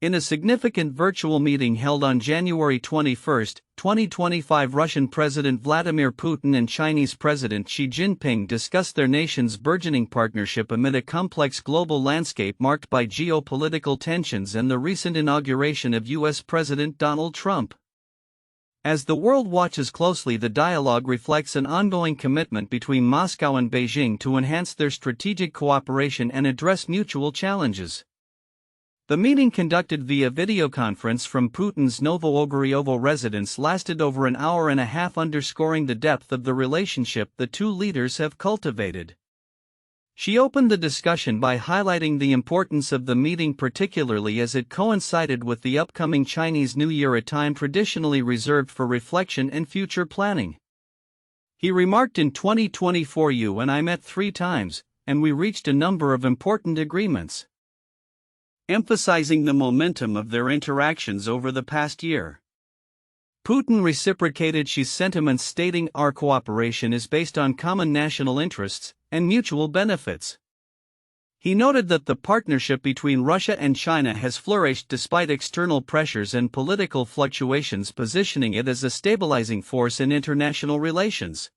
In a significant virtual meeting held on January 21, 2025, Russian President Vladimir Putin and Chinese President Xi Jinping discussed their nations' burgeoning partnership amid a complex global landscape marked by geopolitical tensions and the recent inauguration of U.S. President Donald Trump. As the world watches closely, the dialogue reflects an ongoing commitment between Moscow and Beijing to enhance their strategic cooperation and address mutual challenges. The meeting, conducted via video conference from Putin's Novoogaryovo residence, lasted over an hour and a half, underscoring the depth of the relationship the two leaders have cultivated. She opened the discussion by highlighting the importance of the meeting, particularly as it coincided with the upcoming Chinese New Year, a time traditionally reserved for reflection and future planning. He remarked, "In 2024 you and I met 3 times, and we reached a number of important agreements," emphasizing the momentum of their interactions over the past year. Putin reciprocated Xi's sentiments, stating, "Our cooperation is based on common national interests and mutual benefits." He noted that the partnership between Russia and China has flourished despite external pressures and political fluctuations, positioning it as a stabilizing force in international relations.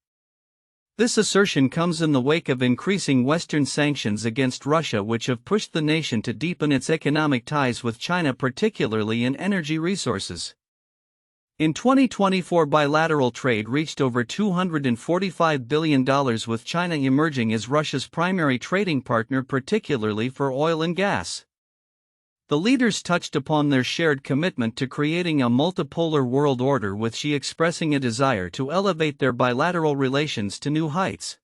This assertion comes in the wake of increasing Western sanctions against Russia, which have pushed the nation to deepen its economic ties with China, particularly in energy resources. In 2024, bilateral trade reached over $245 billion, with China emerging as Russia's primary trading partner, particularly for oil and gas. The leaders touched upon their shared commitment to creating a multipolar world order, with Xi expressing a desire to elevate their bilateral relations to new heights.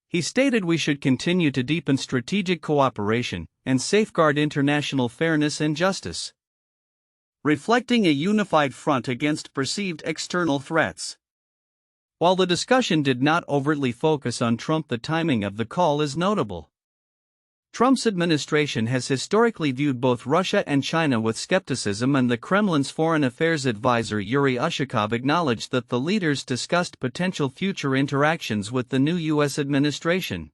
He stated, "We should continue to deepen strategic cooperation and safeguard international fairness and justice," reflecting a unified front against perceived external threats. While the discussion did not overtly focus on Trump, the timing of the call is notable. Trump's administration has historically viewed both Russia and China with skepticism, and the Kremlin's foreign affairs advisor Yuri Ushakov acknowledged that the leaders discussed potential future interactions with the new U.S. administration.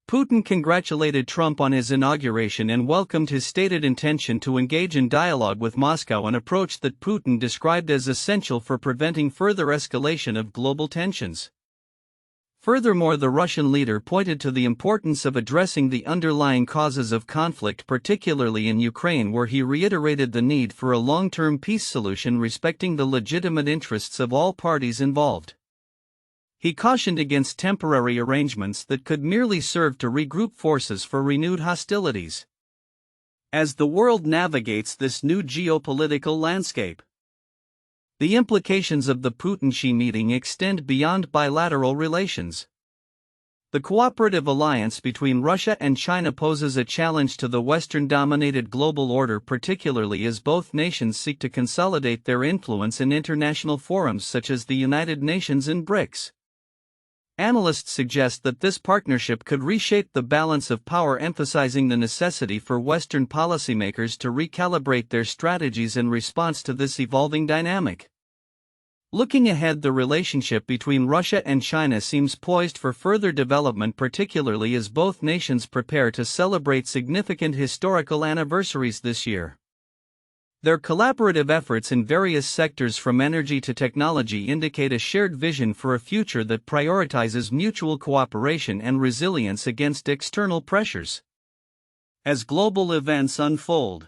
Putin congratulated Trump on his inauguration and welcomed his stated intention to engage in dialogue with Moscow, an approach that Putin described as essential for preventing further escalation of global tensions. Furthermore, the Russian leader pointed to the importance of addressing the underlying causes of conflict, particularly in Ukraine, where he reiterated the need for a long-term peace solution respecting the legitimate interests of all parties involved. He cautioned against temporary arrangements that could merely serve to regroup forces for renewed hostilities. As the world navigates this new geopolitical landscape, the implications of the Putin-Xi meeting extend beyond bilateral relations. The cooperative alliance between Russia and China poses a challenge to the Western-dominated global order, particularly as both nations seek to consolidate their influence in international forums such as the United Nations and BRICS. Analysts suggest that this partnership could reshape the balance of power, emphasizing the necessity for Western policymakers to recalibrate their strategies in response to this evolving dynamic. Looking ahead, the relationship between Russia and China seems poised for further development, particularly as both nations prepare to celebrate significant historical anniversaries this year. Their collaborative efforts in various sectors from energy to technology indicate a shared vision for a future that prioritizes mutual cooperation and resilience against external pressures. As global events unfold,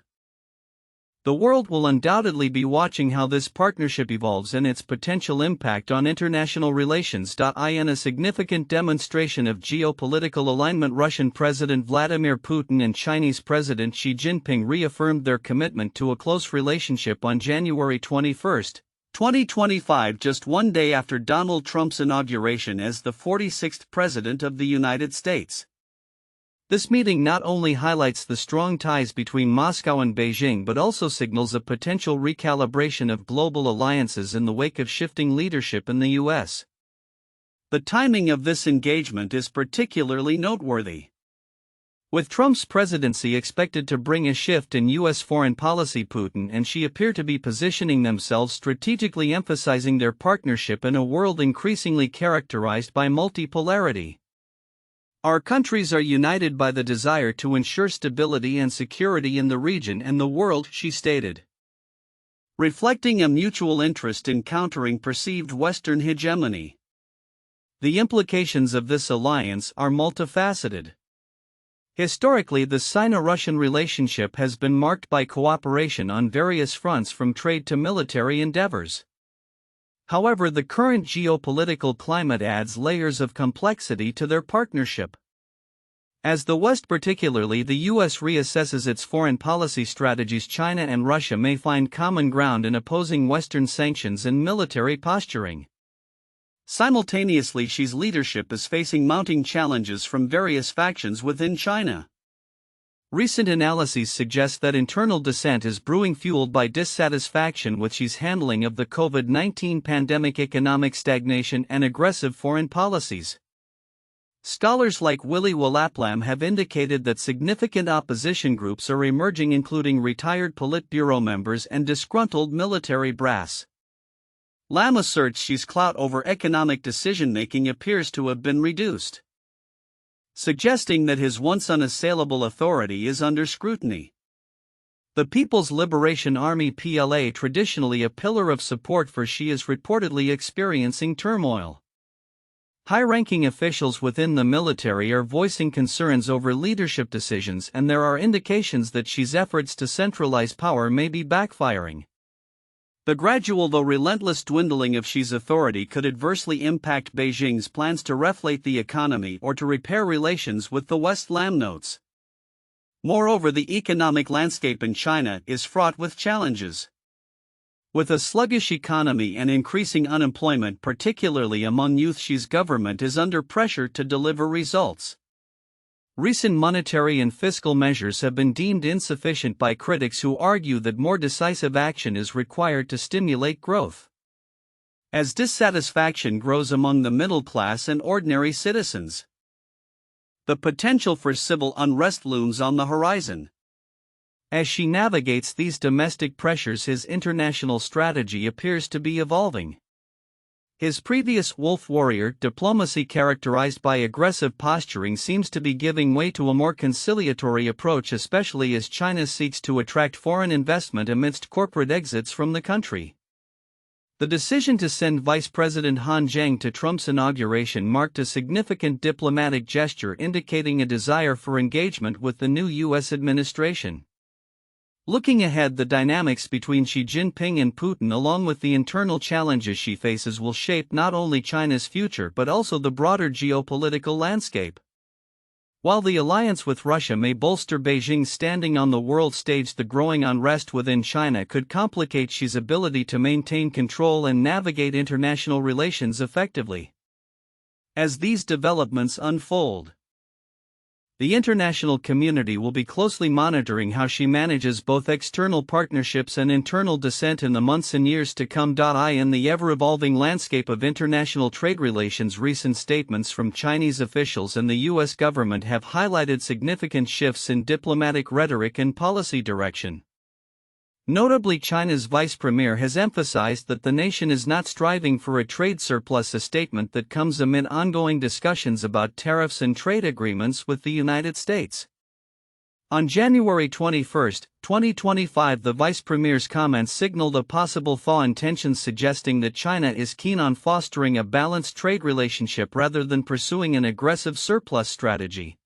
the world will undoubtedly be watching how this partnership evolves and its potential impact on international relations. In a significant demonstration of geopolitical alignment, Russian President Vladimir Putin and Chinese President Xi Jinping reaffirmed their commitment to a close relationship on January 21, 2025, just one day after Donald Trump's inauguration as the 46th President of the United States. This meeting not only highlights the strong ties between Moscow and Beijing but also signals a potential recalibration of global alliances in the wake of shifting leadership in the U.S. The timing of this engagement is particularly noteworthy. With Trump's presidency expected to bring a shift in U.S. foreign policy, Putin and Xi appear to be positioning themselves strategically, emphasizing their partnership in a world increasingly characterized by multipolarity. Our countries are united by the desire to ensure stability and security in the region and the world, she stated. Reflecting a mutual interest in countering perceived Western hegemony. The implications of this alliance are multifaceted. Historically, the Sino-Russian relationship has been marked by cooperation on various fronts from trade to military endeavors. However, the current geopolitical climate adds layers of complexity to their partnership. As the West, particularly the US, reassesses its foreign policy strategies, China and Russia may find common ground in opposing Western sanctions and military posturing. Simultaneously, Xi's leadership is facing mounting challenges from various factions within China. Recent analyses suggest that internal dissent is brewing, fueled by dissatisfaction with Xi's handling of the COVID-19 pandemic, economic stagnation, and aggressive foreign policies. Scholars like Willy Walaplam have indicated that significant opposition groups are emerging, including retired Politburo members and disgruntled military brass. Lam asserts Xi's clout over economic decision-making appears to have been reduced, suggesting that his once unassailable authority is under scrutiny. The People's Liberation Army (PLA), traditionally a pillar of support for Xi, is reportedly experiencing turmoil. High-ranking officials within the military are voicing concerns over leadership decisions, and there are indications that Xi's efforts to centralize power may be backfiring. The gradual though relentless dwindling of Xi's authority could adversely impact Beijing's plans to reflate the economy or to repair relations with the West, Lam notes. Moreover, the economic landscape in China is fraught with challenges. With a sluggish economy and increasing unemployment, particularly among youth, Xi's government is under pressure to deliver results. Recent monetary and fiscal measures have been deemed insufficient by critics who argue that more decisive action is required to stimulate growth. As dissatisfaction grows among the middle class and ordinary citizens, the potential for civil unrest looms on the horizon. As Xi navigates these domestic pressures, his international strategy appears to be evolving. His previous wolf warrior diplomacy, characterized by aggressive posturing, seems to be giving way to a more conciliatory approach, especially as China seeks to attract foreign investment amidst corporate exits from the country. The decision to send Vice President Han Zheng to Trump's inauguration marked a significant diplomatic gesture, indicating a desire for engagement with the new U.S. administration. Looking ahead, the dynamics between Xi Jinping and Putin, along with the internal challenges Xi faces, will shape not only China's future but also the broader geopolitical landscape. While the alliance with Russia may bolster Beijing's standing on the world stage, the growing unrest within China could complicate Xi's ability to maintain control and navigate international relations effectively. As these developments unfold, the international community will be closely monitoring how Xi manages both external partnerships and internal dissent in the months and years to come. In the ever-evolving landscape of international trade relations, recent statements from Chinese officials and the U.S. government have highlighted significant shifts in diplomatic rhetoric and policy direction. Notably, China's vice premier has emphasized that the nation is not striving for a trade surplus, a statement that comes amid ongoing discussions about tariffs and trade agreements with the United States. On January 21, 2025, the vice premier's comments signaled a possible thaw in tensions, suggesting that China is keen on fostering a balanced trade relationship rather than pursuing an aggressive surplus strategy.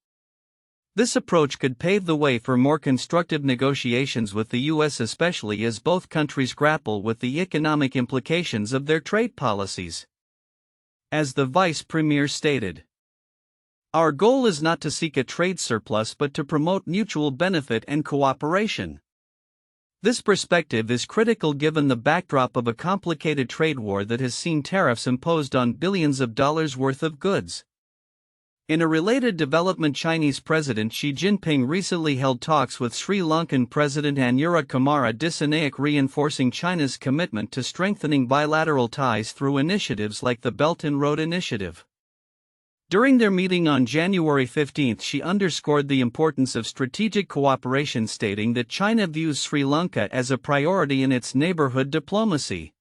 This approach could pave the way for more constructive negotiations with the U.S., especially as both countries grapple with the economic implications of their trade policies. As the vice premier stated, "Our goal is not to seek a trade surplus but to promote mutual benefit and cooperation." This perspective is critical given the backdrop of a complicated trade war that has seen tariffs imposed on billions of dollars worth of goods. In a related development, Chinese President Xi Jinping recently held talks with Sri Lankan President Anura Kumara Dissanayake, reinforcing China's commitment to strengthening bilateral ties through initiatives like the Belt and Road Initiative. During their meeting on January 15, Xi underscored the importance of strategic cooperation, stating that China views Sri Lanka as a priority in its neighborhood diplomacy.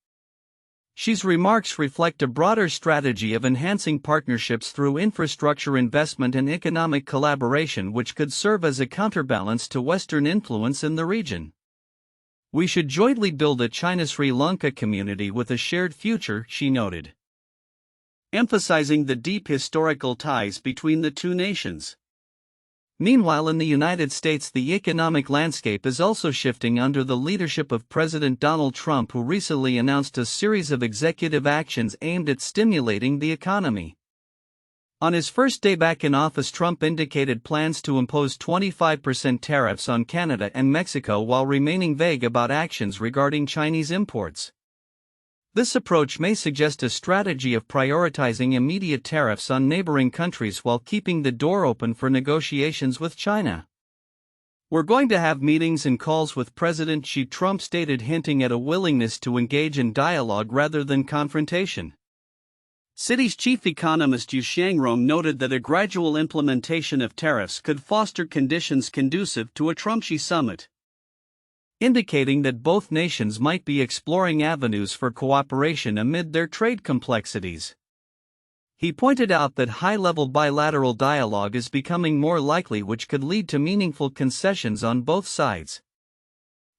Xi's remarks reflect a broader strategy of enhancing partnerships through infrastructure investment and economic collaboration, which could serve as a counterbalance to Western influence in the region. We should jointly build a China-Sri Lanka community with a shared future, Xi noted, emphasizing the deep historical ties between the two nations. Meanwhile, in the United States, the economic landscape is also shifting under the leadership of President Donald Trump, who recently announced a series of executive actions aimed at stimulating the economy. On his first day back in office, Trump indicated plans to impose 25% tariffs on Canada and Mexico while remaining vague about actions regarding Chinese imports. This approach may suggest a strategy of prioritizing immediate tariffs on neighboring countries while keeping the door open for negotiations with China. "We're going to have meetings and calls with President Xi," Trump stated, hinting at a willingness to engage in dialogue rather than confrontation. Citi's chief economist Yu Xiangrong noted that a gradual implementation of tariffs could foster conditions conducive to a Trump-Xi summit, indicating that both nations might be exploring avenues for cooperation amid their trade complexities. He pointed out that high-level bilateral dialogue is becoming more likely, which could lead to meaningful concessions on both sides.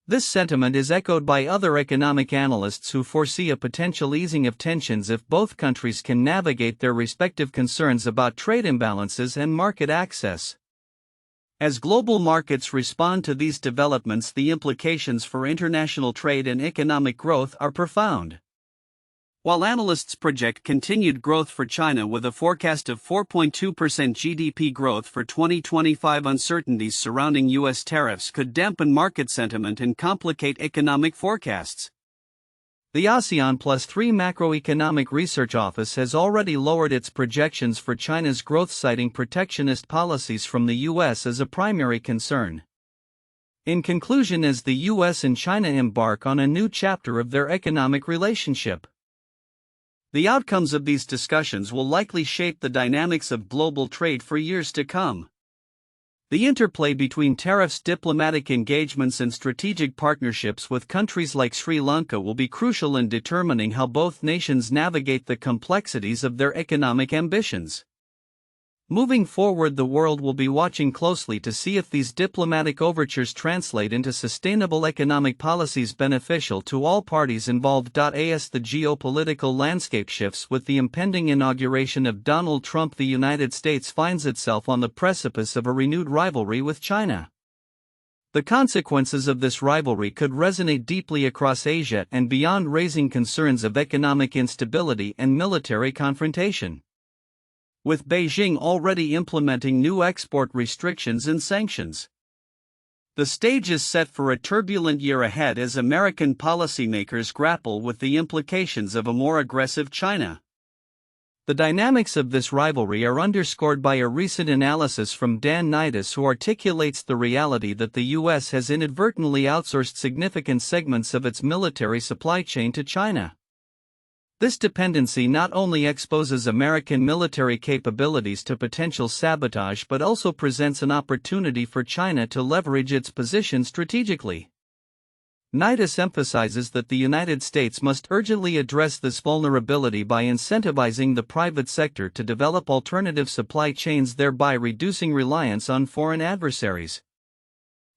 This sentiment is echoed by other economic analysts who foresee a potential easing of tensions if both countries can navigate their respective concerns about trade imbalances and market access. As global markets respond to these developments, the implications for international trade and economic growth are profound. While analysts project continued growth for China with a forecast of 4.2% GDP growth for 2025, uncertainties surrounding U.S. tariffs could dampen market sentiment and complicate economic forecasts. The ASEAN +3 Macroeconomic Research Office has already lowered its projections for China's growth, citing protectionist policies from the U.S. as a primary concern. In conclusion, as the U.S. and China embark on a new chapter of their economic relationship, the outcomes of these discussions will likely shape the dynamics of global trade for years to come. The interplay between tariffs, diplomatic engagements, and strategic partnerships with countries like Sri Lanka will be crucial in determining how both nations navigate the complexities of their economic ambitions. Moving forward, the world will be watching closely to see if these diplomatic overtures translate into sustainable economic policies beneficial to all parties involved. As the geopolitical landscape shifts with the impending inauguration of Donald Trump, the United States finds itself on the precipice of a renewed rivalry with China. The consequences of this rivalry could resonate deeply across Asia and beyond, raising concerns of economic instability and military confrontation, with Beijing already implementing new export restrictions and sanctions. The stage is set for a turbulent year ahead as American policymakers grapple with the implications of a more aggressive China. The dynamics of this rivalry are underscored by a recent analysis from Dan Nidis, who articulates the reality that the U.S. has inadvertently outsourced significant segments of its military supply chain to China. This dependency not only exposes American military capabilities to potential sabotage but also presents an opportunity for China to leverage its position strategically. Nidis emphasizes that the United States must urgently address this vulnerability by incentivizing the private sector to develop alternative supply chains, thereby reducing reliance on foreign adversaries.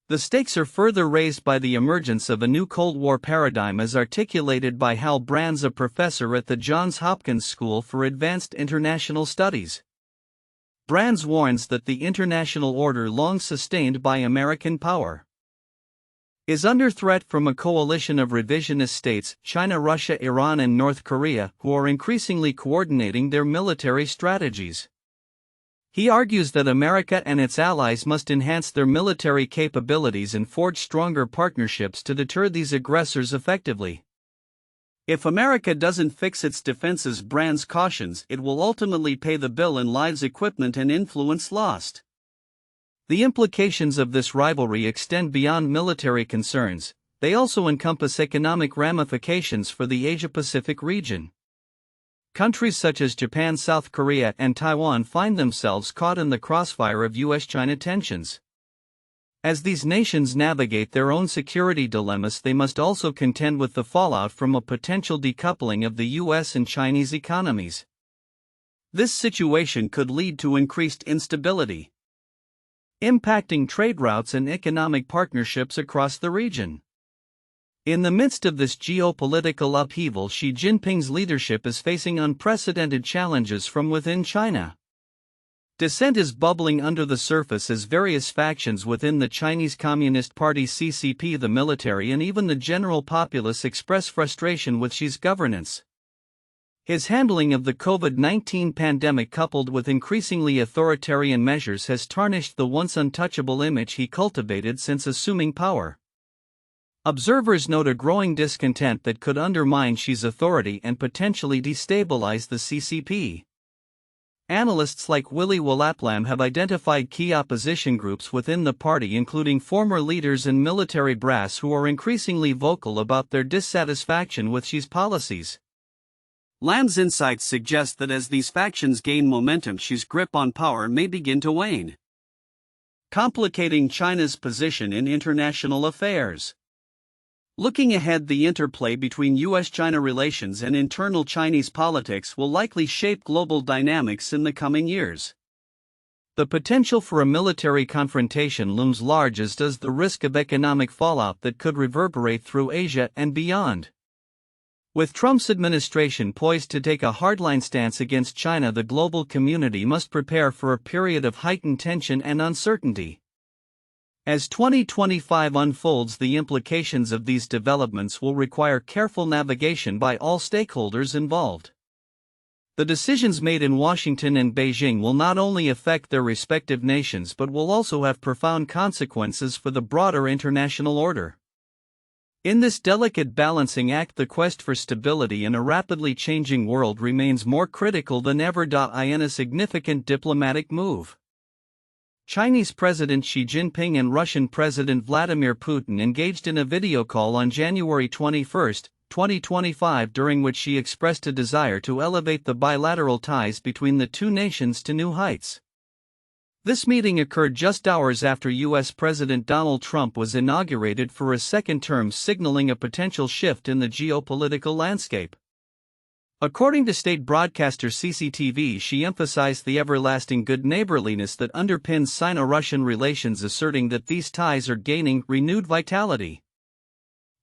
The stakes are further raised by the emergence of a new Cold War paradigm, as articulated by Hal Brands, a professor at the Johns Hopkins School for Advanced International Studies. Brands warns that the international order, long sustained by American power, is under threat from a coalition of revisionist states, China, Russia, Iran, and North Korea, who are increasingly coordinating their military strategies. He argues that America and its allies must enhance their military capabilities and forge stronger partnerships to deter these aggressors effectively. If America doesn't fix its defenses, Brands cautions, it will ultimately pay the bill in lives, equipment, and influence lost. The implications of this rivalry extend beyond military concerns. They also encompass economic ramifications for the Asia-Pacific region. Countries such as Japan, South Korea, and Taiwan find themselves caught in the crossfire of U.S.-China tensions. As these nations navigate their own security dilemmas, they must also contend with the fallout from a potential decoupling of the US and Chinese economies. This situation could lead to increased instability, impacting trade routes and economic partnerships across the region. In the midst of this geopolitical upheaval, Xi Jinping's leadership is facing unprecedented challenges from within China. Dissent is bubbling under the surface as various factions within the Chinese Communist Party CCP, the military, and even the general populace express frustration with Xi's governance. His handling of the COVID-19 pandemic, coupled with increasingly authoritarian measures, has tarnished the once untouchable image he cultivated since assuming power. Observers note a growing discontent that could undermine Xi's authority and potentially destabilize the CCP. Analysts like Willy Walatlam have identified key opposition groups within the party, including former leaders and military brass, who are increasingly vocal about their dissatisfaction with Xi's policies. Lam's insights suggest that as these factions gain momentum, Xi's grip on power may begin to wane, complicating China's position in international affairs. Looking ahead, the interplay between US-China relations and internal Chinese politics will likely shape global dynamics in the coming years. The potential for a military confrontation looms large, as does the risk of economic fallout that could reverberate through Asia and beyond. With Trump's administration poised to take a hardline stance against China, the global community must prepare for a period of heightened tension and uncertainty. As 2025 unfolds, the implications of these developments will require careful navigation by all stakeholders involved. The decisions made in Washington and Beijing will not only affect their respective nations but will also have profound consequences for the broader international order. In this delicate balancing act, the quest for stability in a rapidly changing world remains more critical than ever. In a significant diplomatic move, Chinese President Xi Jinping and Russian President Vladimir Putin engaged in a video call on January 21, 2025, during which Xi expressed a desire to elevate the bilateral ties between the two nations to new heights. This meeting occurred just hours after U.S. President Donald Trump was inaugurated for a second term, signaling a potential shift in the geopolitical landscape. According to state broadcaster CCTV, Xi emphasized the everlasting good neighborliness that underpins Sino-Russian relations, asserting that these ties are gaining renewed vitality.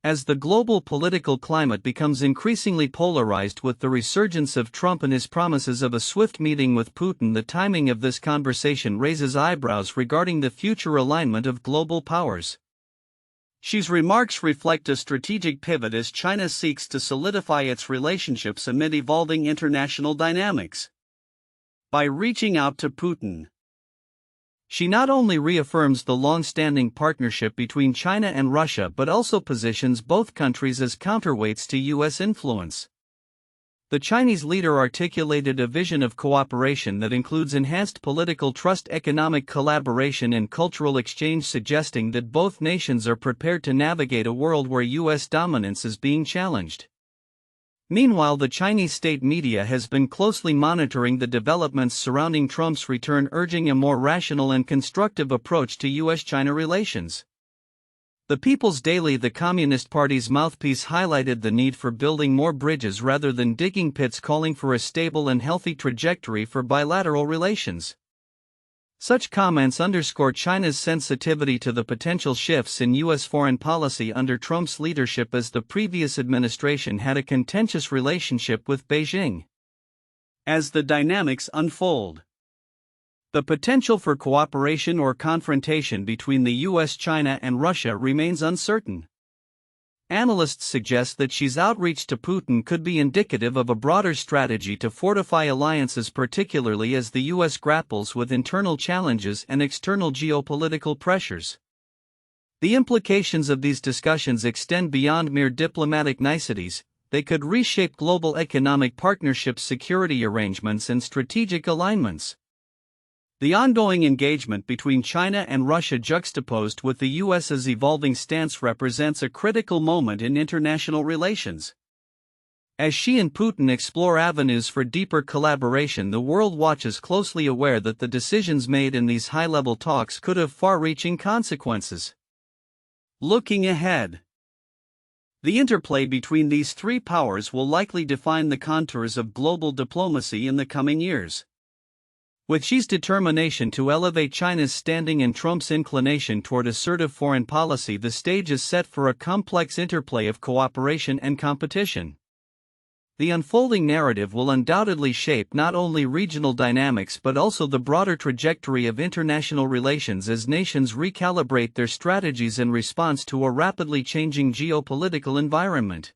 As the global political climate becomes increasingly polarized with the resurgence of Trump and his promises of a swift meeting with Putin, the timing of this conversation raises eyebrows regarding the future alignment of global powers. Xi's remarks reflect a strategic pivot as China seeks to solidify its relationships amid evolving international dynamics. By reaching out to Putin, Xi not only reaffirms the long-standing partnership between China and Russia but also positions both countries as counterweights to U.S. influence. The Chinese leader articulated a vision of cooperation that includes enhanced political trust, economic collaboration, and cultural exchange, suggesting that both nations are prepared to navigate a world where U.S. dominance is being challenged. Meanwhile, the Chinese state media has been closely monitoring the developments surrounding Trump's return, urging a more rational and constructive approach to U.S.-China relations. The People's Daily, the Communist Party's mouthpiece, highlighted the need for building more bridges rather than digging pits, calling for a stable and healthy trajectory for bilateral relations. Such comments underscore China's sensitivity to the potential shifts in U.S. foreign policy under Trump's leadership, as the previous administration had a contentious relationship with Beijing. As the dynamics unfold, the potential for cooperation or confrontation between the U.S., China, and Russia remains uncertain. Analysts suggest that Xi's outreach to Putin could be indicative of a broader strategy to fortify alliances, particularly as the U.S. grapples with internal challenges and external geopolitical pressures. The implications of these discussions extend beyond mere diplomatic niceties. They could reshape global economic partnerships, security arrangements, and strategic alignments. The ongoing engagement between China and Russia, juxtaposed with the U.S.'s evolving stance, represents a critical moment in international relations. As Xi and Putin explore avenues for deeper collaboration, the world watches closely, aware that the decisions made in these high-level talks could have far-reaching consequences. Looking ahead, the interplay between these three powers will likely define the contours of global diplomacy in the coming years. With Xi's determination to elevate China's standing and Trump's inclination toward assertive foreign policy, the stage is set for a complex interplay of cooperation and competition. The unfolding narrative will undoubtedly shape not only regional dynamics but also the broader trajectory of international relations as nations recalibrate their strategies in response to a rapidly changing geopolitical environment.